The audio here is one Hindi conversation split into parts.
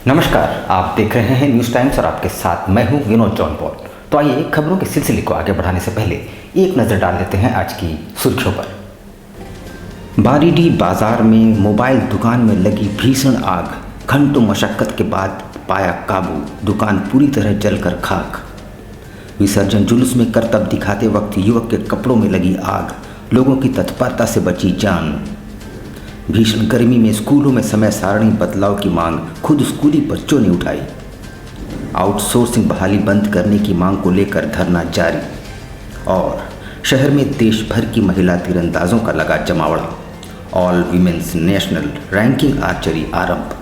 नमस्कार, आप देख रहे हैं न्यूज़ टाइम्स और आपके साथ मैं हूं विनोद जौनपौल। तो आइए खबरों के सिलसिले को आगे बढ़ाने से पहले एक नज़र डाल देते हैं आज की सुर्खियों पर। बारीडीह बाजार में मोबाइल दुकान में लगी भीषण आग, घंटों मशक्कत के बाद पाया काबू, दुकान पूरी तरह जलकर खाक। विसर्जन जुलूस में करतब दिखाते वक्त युवक के कपड़ों में लगी आग, लोगों की तत्परता से बची जान। भीषण गर्मी में स्कूलों में समय सारणी बदलाव की मांग खुद स्कूली बच्चों ने उठाई। आउटसोर्सिंग बहाली बंद करने की मांग को लेकर धरना जारी। और शहर में देश भर की महिला तीरंदाजों का लगा जमावड़ा। All women's national ranking archery आरंभ।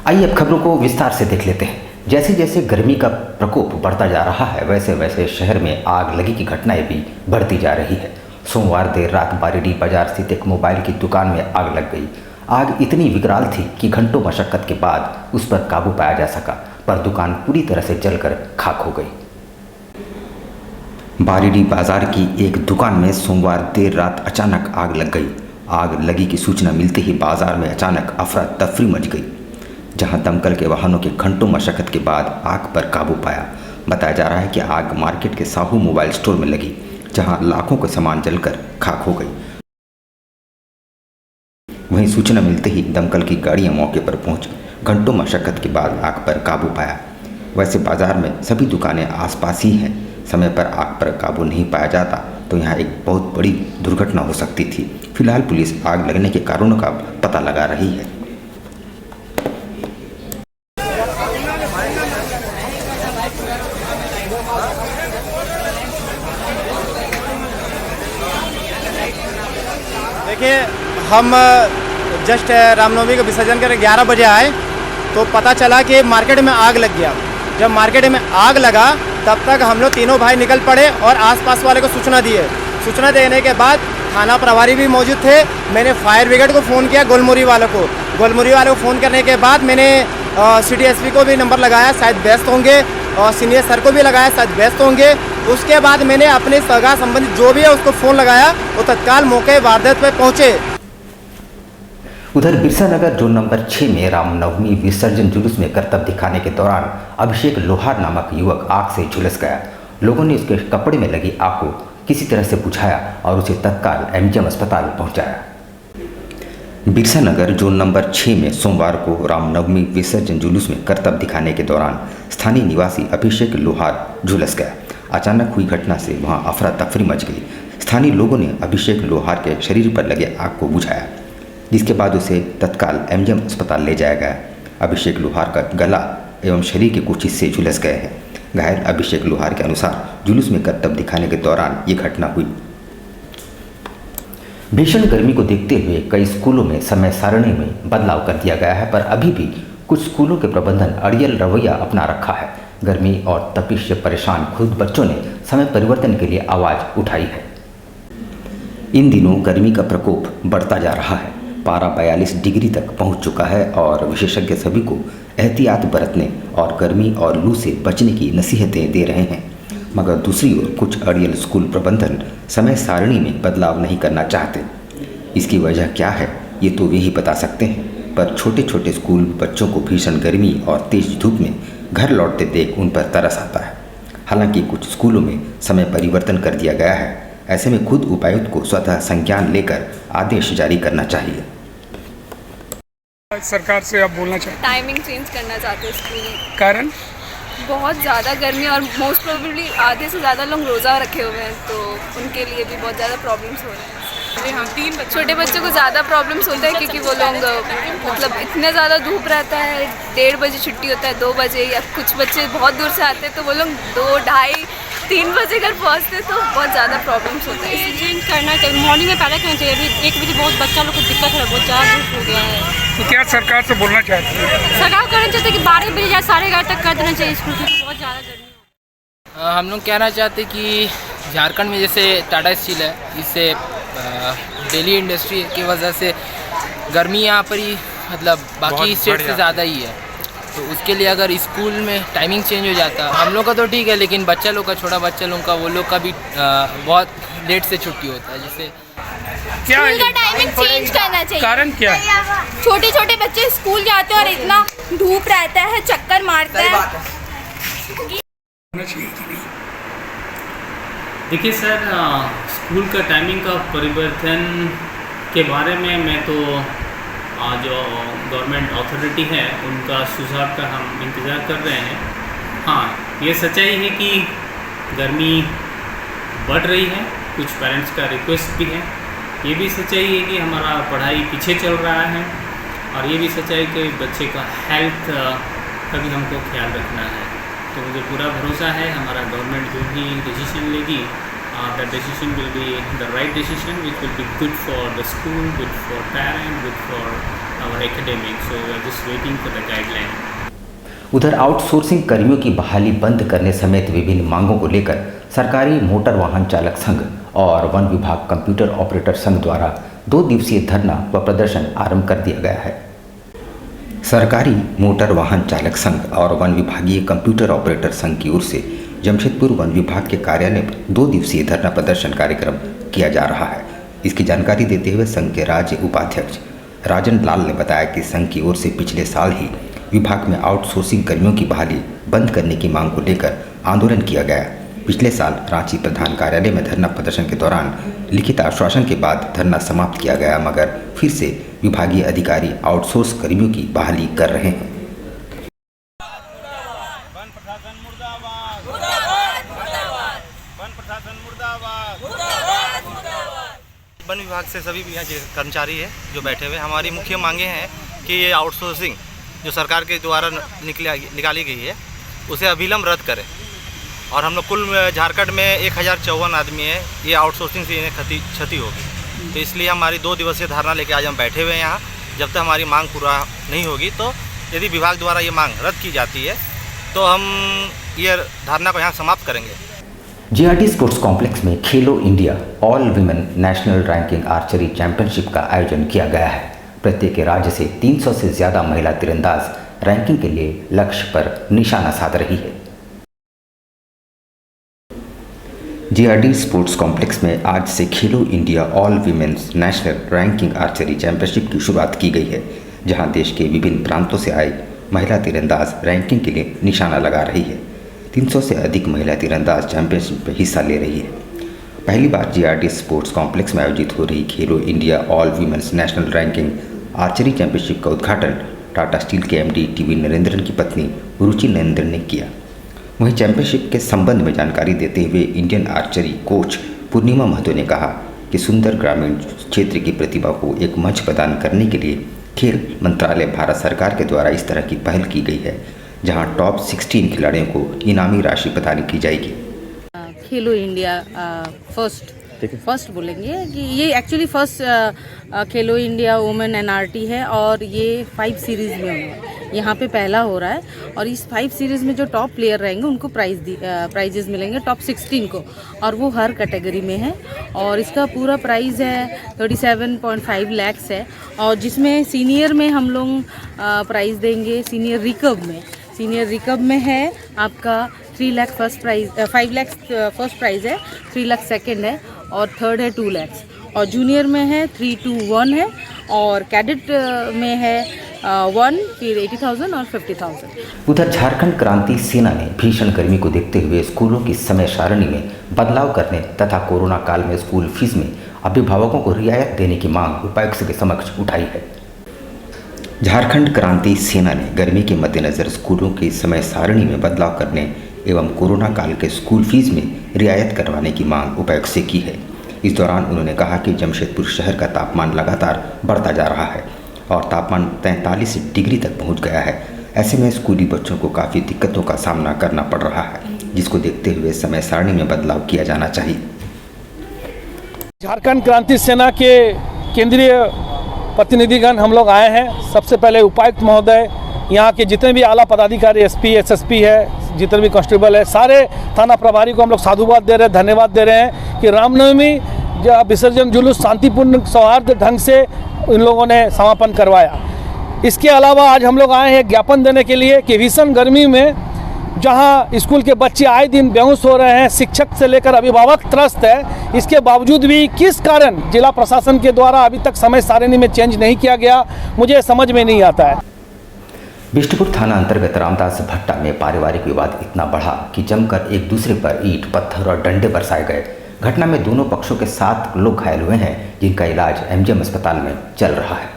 आइए अब खबरों को विस्तार से देख लेते हैं। जैसे जैसे गर्मी का प्रकोप बढ़ता जा रहा है वैसे वैसे शहर में आग लगी की घटनाएं भी बढ़ती जा रही है। सोमवार देर रात बारीडीह बाजार स्थित एक मोबाइल की दुकान में आग लग गई। आग इतनी विकराल थी कि घंटों मशक्कत के बाद उस पर काबू पाया जा सका, पर दुकान पूरी तरह से जलकर खाक हो गई। बारीडीह बाजार की एक दुकान में सोमवार देर रात अचानक आग लग गई। आग लगी की सूचना मिलते ही बाजार में अचानक अफरा तफरी मच गई, जहां दमकल के वाहनों के घंटों मशक्कत के बाद आग पर काबू पाया। बताया जा रहा है कि आग मार्केट के साहू मोबाइल स्टोर में लगी, जहां लाखों का सामान जलकर खाक हो गई। वहीं सूचना मिलते ही दमकल की गाड़ियां मौके पर पहुंच घंटों मशक्कत के बाद आग पर काबू पाया। वैसे बाजार में सभी दुकानें आसपास ही हैं, समय पर आग पर काबू नहीं पाया जाता तो यहां एक बहुत बड़ी दुर्घटना हो सकती थी। फिलहाल पुलिस आग लगने के कारणों का पता लगा रही है। देखिए, हम जस्ट रामनवमी का विसर्जन कर 11 बजे आए तो पता चला कि मार्केट में आग लग गया। जब मार्केट में आग लगा तब तक हम लोग तीनों भाई निकल पड़े और आसपास वाले को सूचना दिए। सूचना देने के बाद थाना प्रभारी भी मौजूद थे। मैंने फायर ब्रिगेड को फ़ोन किया, गोलमुरी वालों को। गोलमुरी वालों को फ़ोन करने के बाद मैंने सिटी एसपी को भी नंबर लगाया, शायद व्यस्त होंगे, और सीनियर सर को भी लगाया, शायद व्यस्त होंगे। उसके बाद मैंने अपने सगा संबंधित जो भी है उसको फ़ोन लगाया, वो तत्काल मौके वारदात पे पहुँचे। उधर बिरसा नगर जोन नंबर 6 में रामनवमी विसर्जन जुलूस में करतब दिखाने के दौरान अभिषेक लोहार नामक युवक आग से झुलस गया। लोगों ने उसके कपड़े में लगी आग को किसी तरह से बुझाया और उसे तत्काल एमजीएम अस्पताल पहुंचाया। बिरसा नगर जोन नंबर 6 में सोमवार को रामनवमी विसर्जन जुलूस में करतब दिखाने के दौरान स्थानीय निवासी अभिषेक लोहार झुलस गया। अचानक हुई घटना से वहां अफरा तफरी मच गई। स्थानीय लोगों ने अभिषेक लोहार के शरीर पर लगे आग को बुझाया, जिसके बाद उसे तत्काल एमजीएम अस्पताल ले जाया गया। अभिषेक लोहार का गला एवं शरीर के कुछ हिस्से झुलस गए हैं। घायल अभिषेक लोहार के अनुसार जुलूस में करतब दिखाने के दौरान ये घटना हुई। भीषण गर्मी को देखते हुए कई स्कूलों में समय सारणी में बदलाव कर दिया गया है, पर अभी भी कुछ स्कूलों के प्रबंधन अड़ियल रवैया अपना रखा है। गर्मी और तपिश से परेशान खुद बच्चों ने समय परिवर्तन के लिए आवाज़ उठाई है। इन दिनों गर्मी का प्रकोप बढ़ता जा रहा है। पारा 42 डिग्री तक पहुंच चुका है और विशेषज्ञ सभी को एहतियात बरतने और गर्मी और लू से बचने की नसीहतें दे रहे हैं। मगर दूसरी ओर कुछ अड़ियल स्कूल प्रबंधन समय सारणी में बदलाव नहीं करना चाहते। इसकी वजह क्या है ये तो वे ही बता सकते हैं, पर छोटे छोटे स्कूल बच्चों को भीषण गर्मी और तेज धूप में घर लौटते देख उन पर तरस आता है। हालांकि कुछ स्कूलों में समय परिवर्तन कर दिया गया है। ऐसे में खुद उपायुक्त को स्वतः संज्ञान लेकर आदेश जारी करना चाहिए। सरकार से आप बोलना चाहते हैं? टाइमिंग चेंज करना चाहते हैं स्कूल। कारण बहुत ज़्यादा गर्मी और मोस्ट प्रोबेबली आधे से ज़्यादा लोग रोज़ा रखे हुए हैं, तो उनके लिए भी बहुत ज़्यादा प्रॉब्लम्स हो रहे हैं। हाँ, छोटे बच्चों को ज़्यादा प्रॉब्लम्स होता है क्योंकि वो लोग मतलब इतने ज़्यादा धूप रहता है। 1:30 बजे छुट्टी होता है, 2 बजे, या कुछ बच्चे बहुत दूर से आते हैं तो वो लोग 2, 2:30, 3 बजे घर पहुँचते, तो बहुत ज़्यादा प्रॉब्लम्स होता है। इसे चेंज करना चाहिए, मॉर्निंग में पहले करना चाहिए। अभी 1 बजे बहुत बच्चा लोग को दिक्कत है, बहुत ज़्यादा धूप हो गया है। तो क्या सरकार से बोलना चाहते हैं? सरकार को करना चाहते कि 12 बजे या 11:30 तक कर देना चाहिए स्कूल, क्योंकि बहुत ज़्यादा गर्मी है। हम लोग कहना चाहते कि झारखंड में जैसे टाटा स्टील है, इससे दिल्ली इंडस्ट्री की वजह से गर्मी यहाँ पर ही मतलब बाकी स्टेट से ज़्यादा ही है। तो उसके लिए अगर स्कूल में टाइमिंग चेंज हो जाता, हम लोग का तो ठीक है, लेकिन बच्चा लोग का, छोटा बच्चा लोग का, वो लोग का भी बहुत लेट से छुट्टी होता है, जिससे क्या स्कूल का टाइमिंग चेंज करना चाहिए। कारण क्या है? छोटे छोटे बच्चे स्कूल जाते हैं और इतना धूप रहता है, चक्कर मारता है। देखिए सर, स्कूल का टाइमिंग का परिवर्तन के बारे में मैं तो जो गवर्नमेंट अथॉरिटी है उनका सुझाव का हम इंतज़ार कर रहे हैं। हाँ, ये सच्चाई है कि गर्मी बढ़ रही है, कुछ पेरेंट्स का रिक्वेस्ट भी है। ये भी सच्चाई है कि हमारा पढ़ाई पीछे चल रहा है, और ये भी सच्चाई कि बच्चे का हेल्थ का भी हमको ख्याल रखना है। तो मुझे पूरा भरोसा है हमारा गवर्नमेंट जो भी डिसीजन लेगी, that decision will be the right decision, which will be good for the school, good for parents, good for our academics. So we are just waiting for the guideline. उधर आउटसोर्सिंग कर्मियों की बहाली बंद करने समेत विभिन्न मांगों को लेकर सरकारी मोटर वाहन चालक संघ और वन विभाग कंप्यूटर ऑपरेटर संघ द्वारा 2 दिवसीय धरना व प्रदर्शन आरंभ कर दिया गया है। सरकारी मोटर वाहन चालक संघ और वन विभागीय कंप्यूटर ऑपरेटर संघ की ओर से जमशेदपुर वन विभाग के कार्यालय में 2 दिवसीय धरना प्रदर्शन कार्यक्रम किया जा रहा है। इसकी जानकारी देते हुए संघ के राज्य उपाध्यक्ष राजन लाल ने बताया कि संघ की ओर से पिछले साल ही विभाग में आउटसोर्सिंग कर्मियों की बहाली बंद करने की मांग को लेकर आंदोलन किया गया। पिछले साल रांची प्रधान कार्यालय में धरना प्रदर्शन के दौरान लिखित आश्वासन के बाद धरना समाप्त किया गया, मगर फिर से विभागीय अधिकारी आउटसोर्स कर्मियों की बहाली कर रहे हैं। वन विभाग से सभी यहाँ कर्मचारी है जो बैठे हुए, हमारी मुख्य मांगे हैं कि ये आउटसोर्सिंग जो सरकार के द्वारा निकाली गई है उसे अविलंब रद्द करें। और हम लोग कुल झारखंड में 1054 आदमी है, ये आउटसोर्सिंग से इन्हें क्षति होगी। तो इसलिए हमारी 2 दिवसीय धारणा लेके आज हम बैठे हुए हैं यहाँ। जब तक हमारी मांग पूरा नहीं होगी, तो यदि विभाग द्वारा ये मांग रद्द की जाती है तो हम ये धारणा को यहाँ समाप्त करेंगे। जीआरडी स्पोर्ट्स कॉम्प्लेक्स में खेलो India all women national ranking archery championship का आयोजन किया गया है। प्रत्येक राज्य से 300 से ज़्यादा महिला तीरंदाज रैंकिंग के लिए लक्ष्य पर निशाना साध रही है। जीआरडी स्पोर्ट्स कॉम्प्लेक्स में आज से खेलो India all women's national ranking archery championship की शुरुआत की गई है, जहां देश के विभिन्न प्रांतों से आई महिला तीरंदाज रैंकिंग के लिए निशाना लगा रही है। 300 से अधिक महिला तीरंदाज चैंपियनशिप में हिस्सा ले रही है। पहली बार जीआरडी स्पोर्ट्स कॉम्प्लेक्स में आयोजित हो रही खेलो India all women's national ranking archery championship का उद्घाटन टाटा स्टील के एमडी टीवी नरेंद्रन की पत्नी रुचि नरेंद्रन ने किया। वहीं चैंपियनशिप के संबंध में जानकारी देते हुए इंडियन आर्चरी कोच पूर्णिमा महतो ने कहा कि सुंदर ग्रामीण क्षेत्र की प्रतिभा को एक मंच प्रदान करने के लिए खेल मंत्रालय भारत सरकार के द्वारा इस तरह की पहल की गई है, जहां टॉप 16 खिलाड़ियों को इनामी राशि प्रदान की जाएगी। खेलो इंडिया फर्स्ट बोलेंगे कि ये एक्चुअली फर्स्ट खेलो इंडिया वुमेन एनआरटी है और ये 5 सीरीज़ में होगा। यहाँ पे पहला हो रहा है और इस 5 सीरीज़ में जो टॉप प्लेयर रहेंगे उनको प्राइजेस मिलेंगे टॉप 16 को, और वो हर कैटेगरी में है। और इसका पूरा प्राइज़ है 37.5 लाख है, और जिसमें सीनियर में हम लोग प्राइज़ देंगे। सीनियर रिकर्व में है आपका 3 lakh first prize, 5 lakh first prize है, 3 लाख सेकेंड है, और थर्ड है 2 लाख, और जूनियर में है 3 to 1 है, और कैडेट में है 1, फिर 80,000 और 50,000। उधर झारखंड क्रांति सेना ने भीषण गर्मी को देखते हुए स्कूलों की समय सारणी में बदलाव करने तथा कोरोना काल में स्कूल फीस में अभिभावकों को रियायत देने की मांग उपायुक्त के समक्ष उठाई है। झारखंड क्रांति सेना ने गर्मी के मद्देनज़र स्कूलों की समय सारणी में बदलाव करने एवं कोरोना काल के स्कूल फीस में रियायत करवाने की मांग उपायुक्त से की है। इस दौरान उन्होंने कहा कि जमशेदपुर शहर का तापमान लगातार बढ़ता जा रहा है और तापमान 43 डिग्री तक पहुंच गया है। ऐसे में स्कूली बच्चों को काफ़ी दिक्कतों का सामना करना पड़ रहा है, जिसको देखते हुए समय सारणी में बदलाव किया जाना चाहिए। झारखंड क्रांति सेना के केंद्रीय प्रतिनिधिगण हम लोग आए हैं। सबसे पहले उपायुक्त महोदय, यहाँ के जितने भी आला पदाधिकारी, एसपी, एसएसपी है, जितने भी कांस्टेबल है, सारे थाना प्रभारी को हम लोग साधुवाद दे रहे हैं, धन्यवाद दे रहे हैं कि रामनवमी विसर्जन जुलूस शांतिपूर्ण सौहार्द ढंग से इन लोगों ने समापन करवाया। इसके अलावा आज हम लोग आए हैं ज्ञापन देने के लिए कि भीषण गर्मी में जहां स्कूल के बच्चे आए दिन बेहोश हो रहे हैं, शिक्षक से लेकर अभिभावक त्रस्त है। इसके बावजूद भी किस कारण जिला प्रशासन के द्वारा अभी तक समय सारिणी में चेंज नहीं किया गया, मुझे समझ में नहीं आता है। बिष्टुपुर थाना अंतर्गत रामदास भट्टा में पारिवारिक विवाद इतना बढ़ा कि जमकर एक दूसरे पर ईंट, पत्थर और डंडे बरसाए गए। घटना में दोनों पक्षों के 7 लोग घायल हुए हैं, जिनका इलाज एमजीएम अस्पताल में चल रहा है।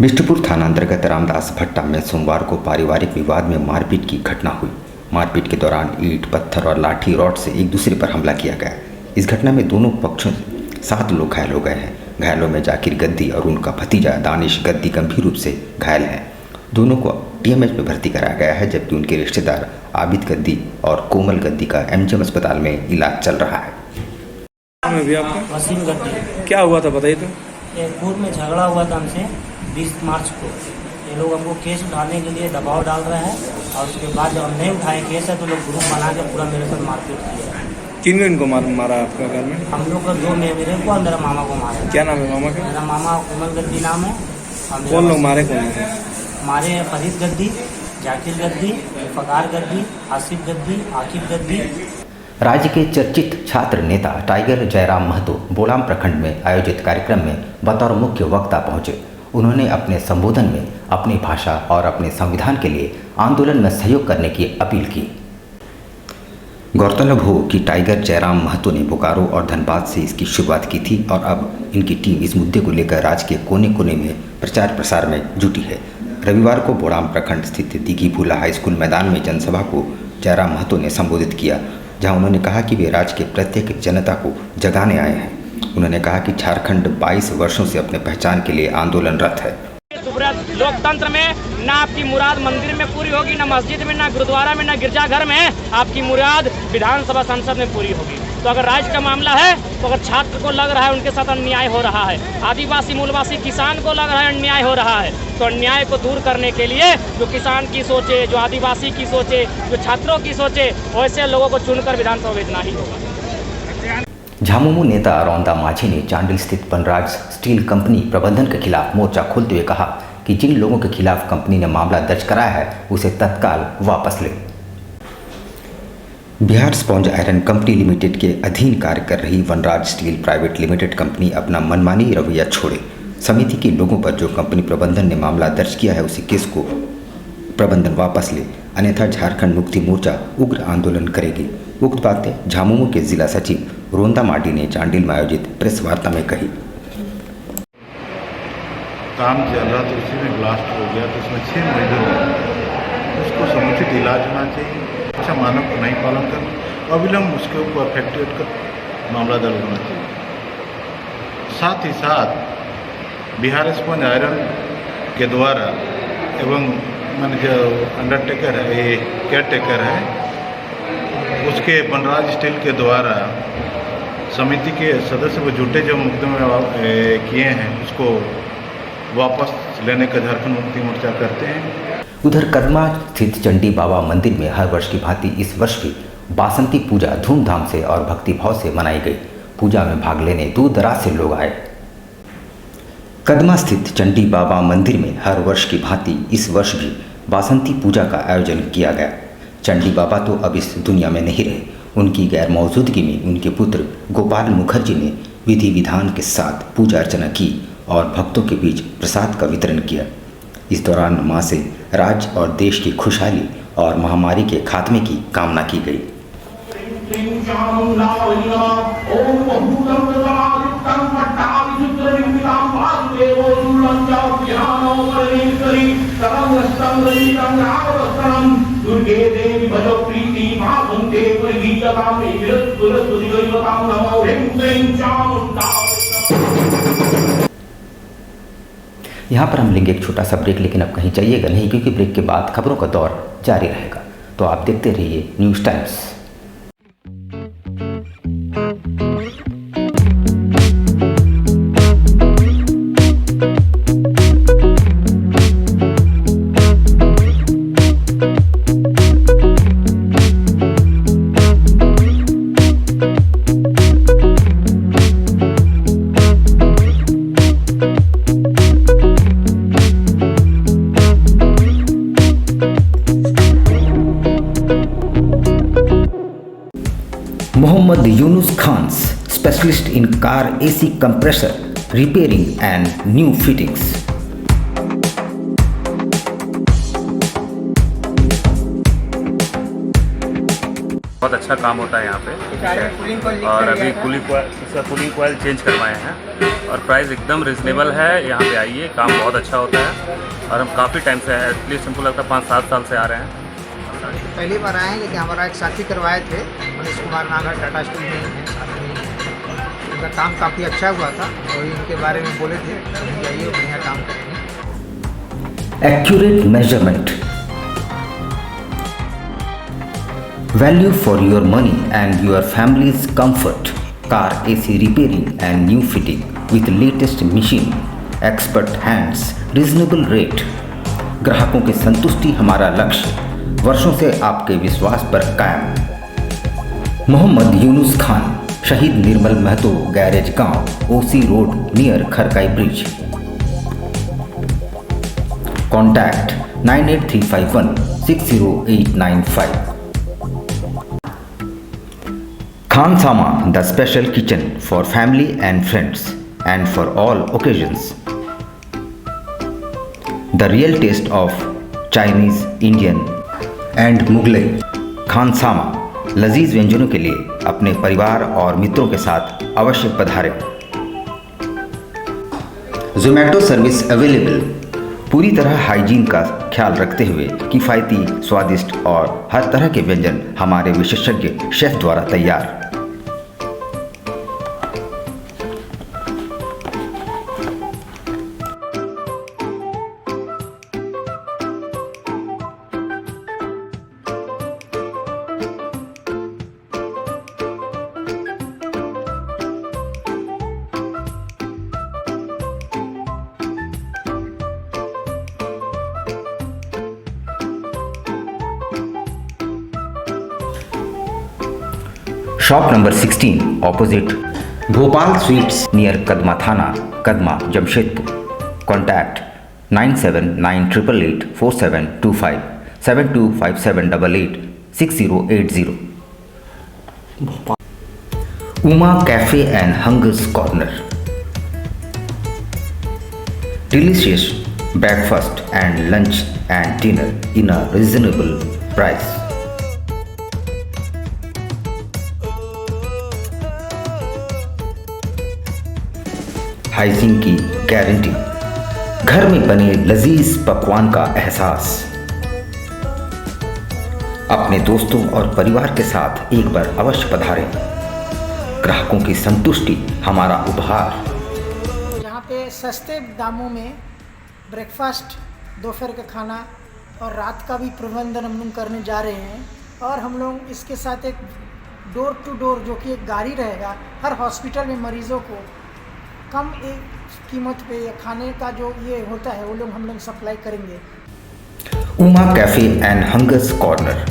बिष्टुपुर थाना अंतर्गत रामदास भट्टा में सोमवार को पारिवारिक विवाद में मारपीट की घटना हुई। मारपीट के दौरान ईंट, पत्थर और लाठी रॉड से एक दूसरे पर हमला किया गया। इस घटना में दोनों पक्षों से 7 लोग घायल हो गए हैं। घायलों में जाकिर गद्दी और उनका भतीजा दानिश गद्दी गंभीर रूप से घायल हैं। दोनों को टीएमएच में भर्ती कराया गया है, जबकि उनके रिश्तेदार आबिद गद्दी और कोमल गद्दी का एमजीएम अस्पताल में इलाज चल रहा है। वसीम गद्दी। क्या हुआ था बताइए तो? पूर्व में झगड़ा हुआ था हमसे 20 मार्च को। ये लोग हमको केस उठाने के लिए दबाव डाल रहे हैं और उसके बाद जब हम नहीं उठाए केस है तो लोग ग्रुप बना के पूरा मेरे साथ मारपीट किया। किन इनको मारा आपका घर में? हम लोग का 2 मेरे को और मेरा मामा को मारा। क्या नाम है मामा का? मेरा मामा कोमल गद्दी नाम है। कौन लोग मारे? कौन है? हमारे फरीद गद्दी, जाकिर गद्दी, फकार गद्दी, आसिफ गद्दी, आकिब गद्दी। राज्य के चर्चित छात्र नेता टाइगर जयराम महतो बोड़ाम प्रखंड में आयोजित कार्यक्रम में बतौर मुख्य वक्ता पहुंचे। उन्होंने अपने संबोधन में अपनी भाषा और अपने संविधान के लिए आंदोलन में सहयोग करने की अपील की। गौरतलब हो कि टाइगर जयराम महतो ने बोकारो और धनबाद से इसकी शुरुआत की थी और अब इनकी टीम इस मुद्दे को लेकर राज्य के कोने कोने में प्रचार प्रसार में जुटी है। रविवार को बोड़ाम प्रखंड स्थित दिघी भूला हाई स्कूल मैदान में जनसभा को जयराम महतो ने संबोधित किया, जहां उन्होंने कहा कि वे राज्य के प्रत्येक जनता को जगाने आए हैं। उन्होंने कहा कि झारखंड 22 वर्षों से अपने पहचान के लिए आंदोलनरत है। लोकतंत्र में ना आपकी मुराद मंदिर में पूरी होगी, ना मस्जिद में, ना गुरुद्वारा में, ना गिरजाघर में। आपकी मुराद विधानसभा संसद में पूरी होगी। तो अगर राज्य का मामला है तो अगर छात्र को लग रहा है उनके साथ अन्याय हो रहा है, आदिवासी मूलवासी किसान को लग रहा है अन्याय हो रहा है, तो अन्याय को दूर करने के लिए जो किसान की सोचे, जो आदिवासी की सोचे, जो छात्रों की सोचे, वैसे लोगों को चुनकर विधानसभा भेजना ही होगा। झामुमो नेता रौंदा माझी ने चांडिल स्थित वनराज स्टील कंपनी प्रबंधन के खिलाफ मोर्चा खोलते हुए कहा कि जिन लोगों के खिलाफ कंपनी ने मामला दर्ज कराया है उसे तत्काल वापस ले। Bihar sponge iron company limited के अधीन कार्य कर रही वनराज स्टील प्राइवेट लिमिटेड कंपनी अपना मनमानी रवैया छोड़े। समिति के लोगों पर जो कंपनी प्रबंधन ने मामला दर्ज किया है उसी केस को प्रबंधन वापस ले, अन्यथा झारखंड मुक्ति मोर्चा उग्र आंदोलन करेगी। उक्त बातें झामुमो के जिला सचिव रोंदा माडी ने चांडिल में आयोजित प्रेस वार्ता में कही। काम चल रहा तो उसी में ब्लास्ट हो गया, तो उसमें 6 मजदूर, उसको समुचित इलाज होना चाहिए, अच्छा मानक को नहीं पालन करना, अविलंब उसके ऊपर फैक्ट्री कर मामला दर्ज होना चाहिए। साथ ही साथ बिहार स्पॉन्ज आयरन के द्वारा एवं मैंने जो अंडरटेकर है, ये केयर टेकर है, उसके वनराज स्टील के द्वारा समिति के सदस्य वो झूठे जो मुकदमे किए हैं उसको वापस लेने का झारखंड मुक्ति मोर्चा करते हैं। उधर कदमा स्थित चंडी बाबा मंदिर में हर वर्ष की भांति इस वर्ष भी बासंती पूजा धूमधाम से और भक्तिभाव से मनाई गई। पूजा में भाग लेने दूर दराज से लोग आए। कदमा स्थित चंडी बाबा मंदिर में हर वर्ष की भांति इस वर्ष भी बासंती पूजा का आयोजन किया गया। चंडी बाबा तो अब इस दुनिया में नहीं रहे। उनकी गैर मौजूदगी में उनके पुत्र गोपाल मुखर्जी ने विधि विधान के साथ पूजा अर्चना की और भक्तों के बीच प्रसाद का वितरण किया। इस दौरान मां से राज्य और देश की खुशहाली और महामारी के खात्मे की कामना की गई। यहाँ पर हम लेंगे एक छोटा सा ब्रेक, लेकिन अब कहीं जाइएगा नहीं, क्योंकि ब्रेक के बाद खबरों का दौर जारी रहेगा। तो आप देखते रहिए news times. Mohammad Yunus Khans, specialist in car AC compressor, repairing and new fittings. बहुत अच्छा काम होता है यहाँ पे और अभी कूलिंग कोयल चेंज करवाए हैं और प्राइस एकदम रिजनेबल है। यहाँ पे आइए, काम बहुत अच्छा होता है और हम काफ़ी टाइम से है, एटलीस्ट हमको लगता है 5-7 साल से आ रहे हैं। पहली बार आए हैं, लेकिन हमारा एक साथी करवाए थे, मनीष कुमार नागर, टाटा स्टील में हैं। उनका काम काफ़ी अच्छा हुआ था और इनके बारे में बोले थे, जाइए बढ़िया काम करेंगे। Accurate measurement. Value for your money and your family's comfort. Car AC repairing and new fitting with latest machine, expert hands, reasonable rate. ग्राहकों की संतुष्टि हमारा लक्ष्य, वर्षों से आपके विश्वास पर कायम। मोहम्मद यूनुस खान, शहीद निर्मल महतो गैरेज गांव, OC road near Kharkai bridge. Contact 98351 60895। Khansama, the special kitchen for family and friends and for all occasions. The real taste of Chinese, Indian and Mughlai. Khansama, लजीज व्यंजनों के लिए अपने परिवार और मित्रों के साथ अवश्य पधारें। Zomato service available. पूरी तरह हाइजीन का ख्याल रखते हुए किफ़ायती, स्वादिष्ट और हर तरह के व्यंजन हमारे विशेषज्ञ शेफ द्वारा तैयार। Shop number 16 opposite Bhopal sweets near Kadma थाना, Kadma, Jamshedpur. Contact 9798884725 7257886080। Uma cafe and hungers corner. Delicious breakfast and lunch and dinner in a reasonable price. Hygiene की गारंटी, घर में बने लजीज पकवान का एहसास। अपने दोस्तों और परिवार के साथ एक बार अवश्य पधारें। ग्राहकों की संतुष्टि हमारा उपहार। यहाँ पे सस्ते दामों में ब्रेकफास्ट, दोपहर का खाना और रात का भी प्रबंधन हम लोग करने जा रहे हैं। और हम लोग इसके साथ एक डोर टू डोर, जो कि एक गाड़ी रहेगा, हर हॉस्पिटल में मरीज़ों को कम एक कीमत पे या खाने का जो ये होता है वो लोग हम लोग सप्लाई करेंगे। Uma cafe and hungers corner,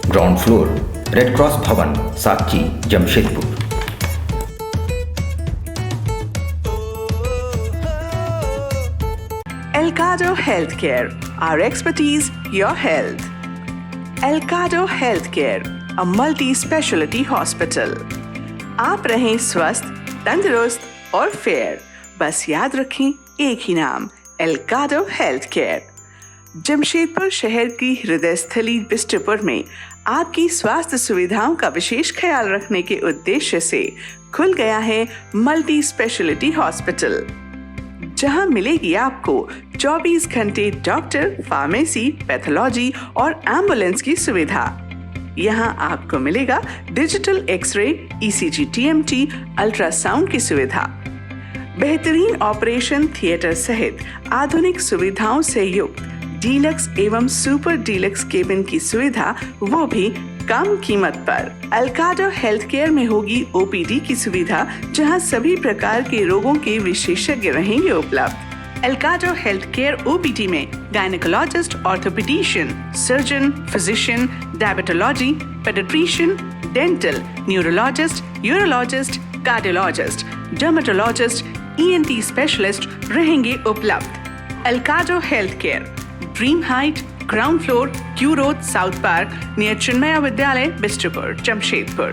ground floor, red cross भवन, साची, Jamshedpur. Elcado Healthcare, our expertise, your health. Elcado Healthcare, a multi-specialty hospital. आप रहें स्वस्थ, तंदुरुस्त और फेयर। बस याद रखें एक ही नाम, एल्काडो हेल्थ केयर। जमशेदपुर शहर की हृदय स्थली बिष्टपुर में आपकी स्वास्थ्य सुविधाओं का विशेष ख्याल रखने के उद्देश्य से खुल गया है मल्टी स्पेशलिटी हॉस्पिटल, जहां मिलेगी आपको 24 घंटे डॉक्टर, फार्मेसी, पैथोलॉजी और एम्बुलेंस की सुविधा। यहाँ आपको मिलेगा digital x ray, ECG, TMT, ultrasound की सुविधा, बेहतरीन ऑपरेशन थिएटर सहित आधुनिक सुविधाओं से युक्त डीलक्स एवं सुपर डीलक्स केबिन की सुविधा, वो भी कम कीमत पर। एल्काडो हेल्थ केयर में होगी OPD की सुविधा, जहां सभी प्रकार के रोगों के विशेषज्ञ रहेंगे उपलब्ध। एल्काडो हेल्थ केयर OPD में gynaecologist, orthopaedician, surgeon, physician, diabetology, paediatrician, dental, neurologist, urologist, cardiologist, dermatologist, ENT specialist रहेंगे उपलब्ध। एल्काडो health care, dream height, ground floor, Q road, south park, near Chinmaya Vidyalaya, Bistupur, Jamshedpur.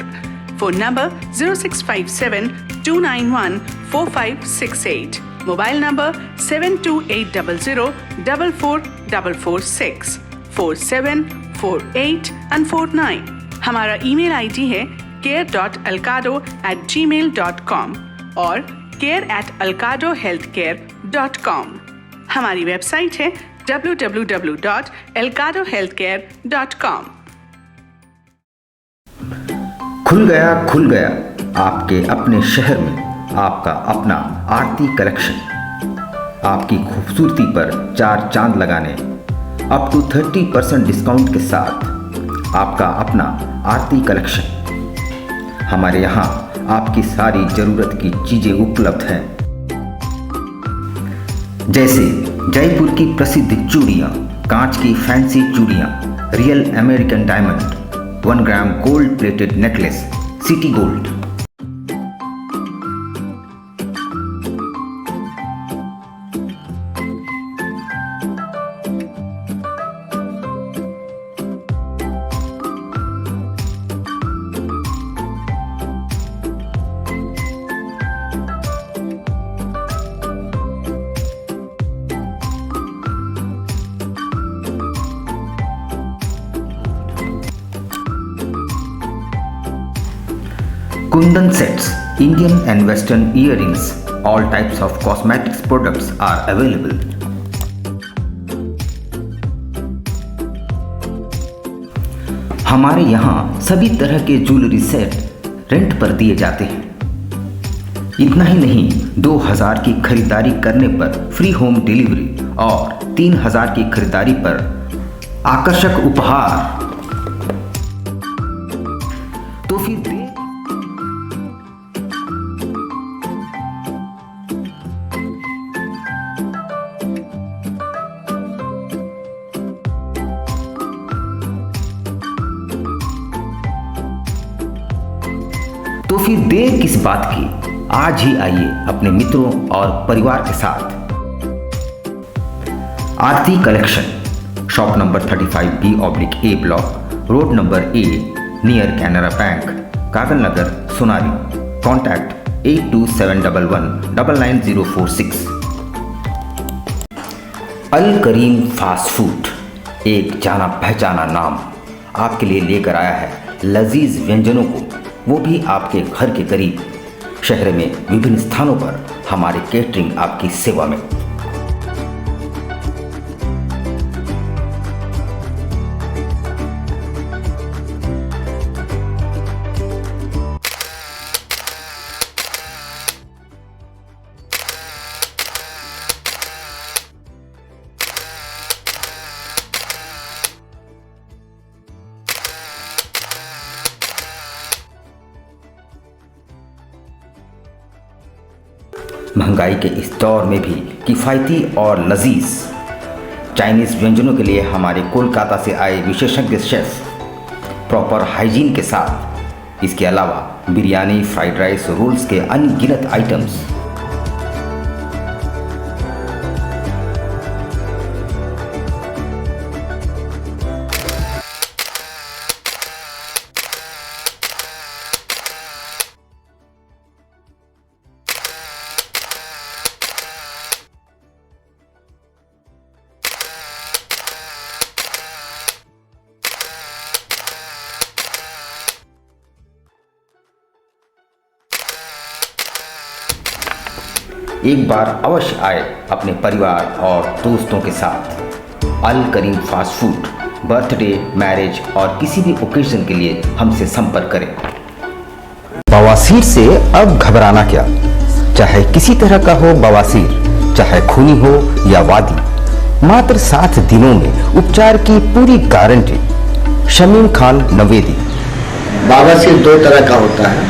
Phone number 0657-291-4568. Mobile number 7280044446 4748 and 49. हमारा ईमेल आईडी है care.alcado@gmail.com और care@alcadohealthcare.com. हमारी वेबसाइट है www.alcadohealthcare.com. खुल गया आपके अपने शहर में आपका अपना आरती कलेक्शन। आपकी खूबसूरती पर 4 चांद लगाने अप टू 30% डिस्काउंट के साथ आपका अपना आरती कलेक्शन। हमारे यहाँ आपकी सारी ज़रूरत की चीज़ें उपलब्ध हैं, जैसे जयपुर की प्रसिद्ध चूड़ियाँ, कांच की फैंसी चूड़ियाँ, real American diamond, 1 gram gold plated necklace, city gold. Kundan sets, Indian and Western earrings, all types of cosmetics products are available. हमारे यहाँ सभी तरह के ज्वेलरी सेट रेंट पर दिए जाते हैं। इतना ही नहीं, 2000 की खरीदारी करने पर फ्री होम डिलीवरी और 3000 की खरीदारी पर आकर्षक उपहार। तो फिर देर किस बात की, आज ही आइए अपने मित्रों और परिवार के साथ। Aarti collection, shop number 35B/A block, road number A, near Canara bank, Kagal Nagar, Sonari. Contact 8271119046। Al Karim fast food, एक जाना पहचाना नाम, आपके लिए लेकर आया है लजीज व्यंजनों को, वो भी आपके घर के करीब। शहर में विभिन्न स्थानों पर हमारे केटरिंग आपकी सेवा में। महंगाई के इस दौर में भी किफ़ायती और लजीज चाइनीज़ व्यंजनों के लिए हमारे कोलकाता से आए विशेषज्ञ शेफ प्रॉपर हाइजीन के साथ, इसके अलावा बिरयानी, फ्राइड राइस, रोल्स के अनगिनत आइटम्स। एक बार अवश्य आए अपने परिवार और दोस्तों के साथ। अल Karim fast food, birthday, marriage और किसी भी ओकेजन के लिए हमसे संपर्क करें। बवासीर से अब घबराना क्या, चाहे किसी तरह का हो बवासीर, चाहे खूनी हो या वादी, मात्र 7 दिनों में उपचार की पूरी गारंटी। शमीम खान नवेदी। बवासीर 2 तरह का होता है,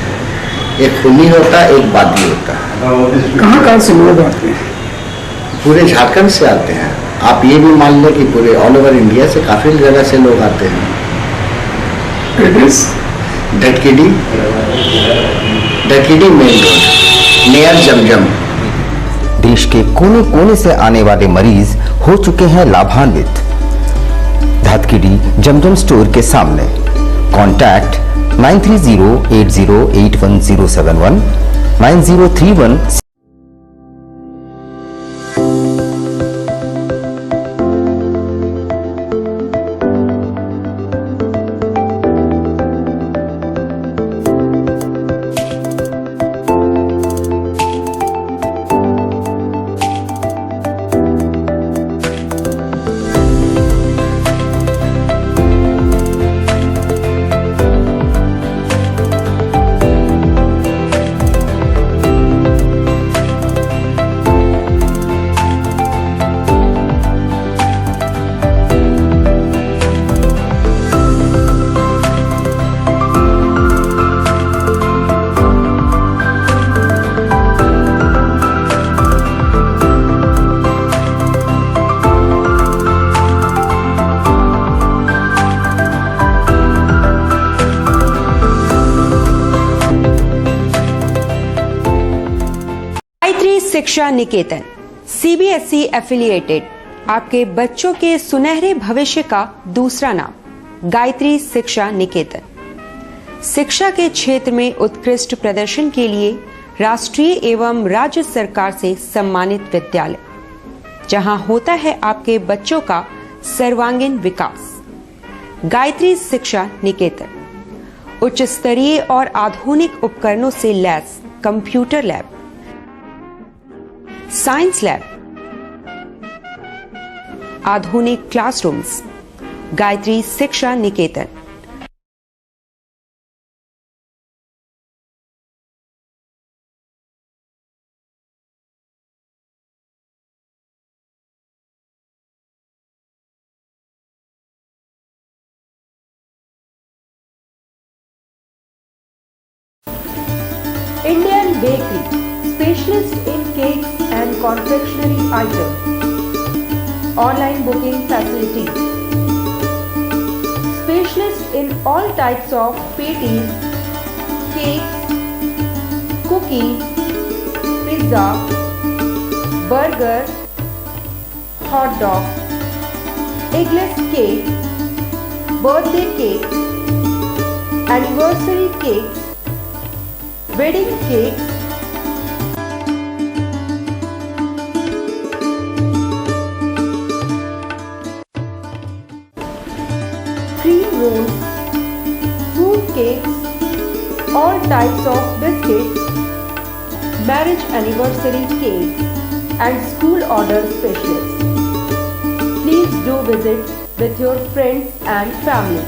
एक खूनी होता है, एक वादी होता है। कहाँ से लोग आते हैं? पूरे झारखंड से आते हैं। आप ये भी मान लें कि पूरे ऑल ओवर इंडिया से काफ़ी जगह से लोग आते हैं। डटकीडी मेन रोड नियर जमजम। देश के कोने कोने से आने वाले मरीज हो चुके हैं लाभान्वित। धतकीडी जमजम स्टोर के सामने। कॉन्टैक्ट 9308081071 9031। शिक्षा निकेतन CBSE एफिलिएटेड आपके बच्चों के सुनहरे भविष्य का दूसरा नाम गायत्री शिक्षा निकेतन। शिक्षा के क्षेत्र में उत्कृष्ट प्रदर्शन के लिए राष्ट्रीय एवं राज्य सरकार से सम्मानित विद्यालय, जहां होता है आपके बच्चों का सर्वांगीण विकास। गायत्री शिक्षा निकेतन उच्च स्तरीय और आधुनिक उपकरणों से lace computer lab, science lab, आधुनिक क्लासरूम्स। गायत्री शिक्षा निकेतन। Indian Bakery, specialist in cakes and confectionery items. Online booking facilities. Specialist in all types of patties, cakes, cookies, pizza, burger, hot dog, eggless cake, birthday cake, anniversary cakes, wedding cakes, cream rolls, fruit cakes, all types of biscuits, marriage anniversary cakes and school order specialists. Please do visit with your friends and family.